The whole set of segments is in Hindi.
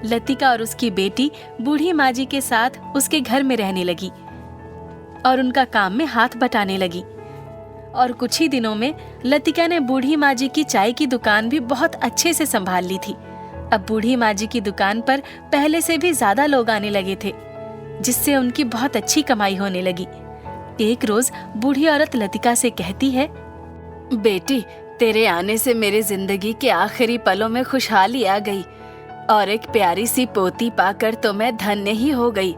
लतिका और उसकी बेटी बूढ़ी माँ जी के साथ उसके घर में रहने लगी और उनका काम में हाथ बटाने लगी। और कुछ ही दिनों में लतिका ने बूढ़ी माँ जी की चाय की दुकान भी बहुत अच्छे से संभाल ली थी। अब बूढ़ी माँ जी की दुकान पर पहले से भी ज्यादा लोग आने लगे थे, जिससे उनकी बहुत अच्छी कमाई होने लगी। एक रोज बूढ़ी औरत लतिका से कहती है, बेटी, तेरे आने से मेरी जिंदगी के आखिरी पलों में खुशहाली आ गई और एक प्यारी सी पोती पाकर तो मैं धन्य ही हो गई।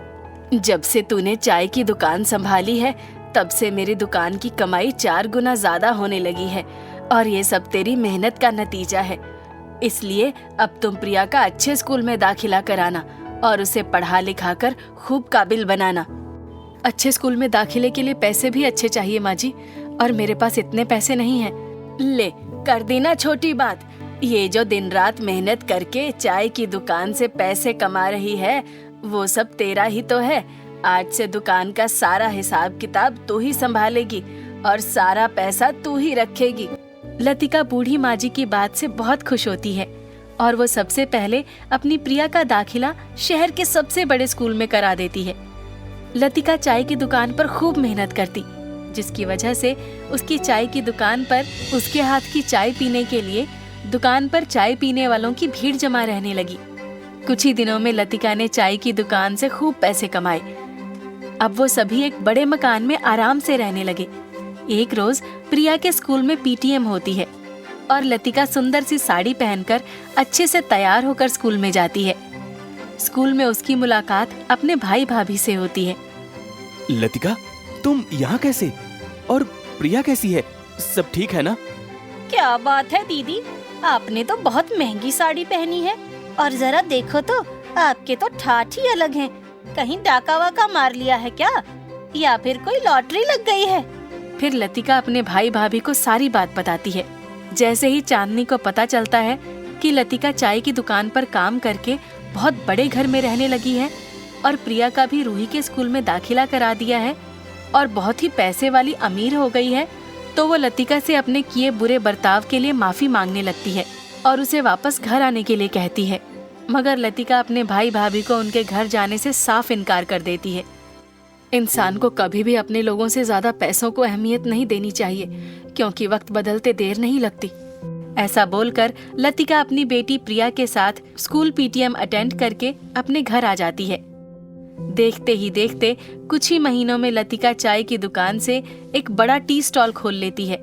जब से तूने चाय की दुकान संभाली है, तब से मेरी दुकान की कमाई 4 गुना ज्यादा होने लगी है और ये सब तेरी मेहनत का नतीजा है। इसलिए अब तुम प्रिया का अच्छे स्कूल में दाखिला कराना और उसे पढ़ा लिखा कर खूब काबिल बनाना। अच्छे स्कूल में दाखिले के लिए पैसे भी अच्छे चाहिए माँ जी, और मेरे पास इतने पैसे नहीं हैं। ले, कर देना छोटी बात। ये जो दिन रात मेहनत करके चाय की दुकान से पैसे कमा रही है, वो सब तेरा ही तो है। आज से दुकान का सारा हिसाब किताब तू ही संभालेगी और सारा पैसा तू ही रखेगी। लतिका बूढ़ी माँ जी की बात से बहुत खुश होती है और वो सबसे पहले अपनी प्रिया का दाखिला शहर के सबसे बड़े स्कूल में करा देती है। लतिका चाय की दुकान पर खूब मेहनत करती, जिसकी वजह से उसकी चाय की दुकान पर उसके हाथ की चाय पीने के लिए दुकान पर चाय पीने वालों की भीड़ जमा रहने लगी। कुछ ही दिनों में लतिका ने चाय की दुकान से खूब पैसे कमाए। अब वो सभी एक बड़े मकान में आराम से रहने लगे। एक रोज प्रिया के स्कूल में पीटीएम होती है और लतिका सुंदर सी साड़ी पहनकर अच्छे से तैयार होकर स्कूल में जाती है। स्कूल में उसकी मुलाकात अपने भाई भाभी से होती है। लतिका, तुम यहाँ कैसे? और प्रिया कैसी है? सब ठीक है ना? क्या बात है दीदी, आपने तो बहुत महंगी साड़ी पहनी है और जरा देखो तो आपके तो ठाठ ही अलग हैं। कहीं डाका वाका मार लिया है क्या, या फिर कोई लॉटरी लग गई है? फिर लतिका अपने भाई भाभी को सारी बात बताती है। जैसे ही चांदनी को पता चलता है कि लतिका चाय की दुकान पर काम करके बहुत बड़े घर में रहने लगी है और प्रिया का भी रूही के स्कूल में दाखिला करा दिया है और बहुत ही पैसे वाली अमीर हो गई है, तो वो लतिका से अपने किए बुरे बर्ताव के लिए माफी मांगने लगती है और उसे वापस घर आने के लिए कहती है। मगर लतिका अपने भाई भाभी को उनके घर जाने से साफ इनकार कर देती है। इंसान को कभी भी अपने लोगों से ज्यादा पैसों को अहमियत नहीं देनी चाहिए, क्योंकि वक्त बदलते देर नहीं लगती। ऐसा बोलकर लतिका अपनी बेटी प्रिया के साथ स्कूल पीटीएम अटेंड करके अपने घर आ जाती है। देखते ही देखते कुछ ही महीनों में लतिका चाय की दुकान से एक बड़ा टी स्टॉल खोल लेती है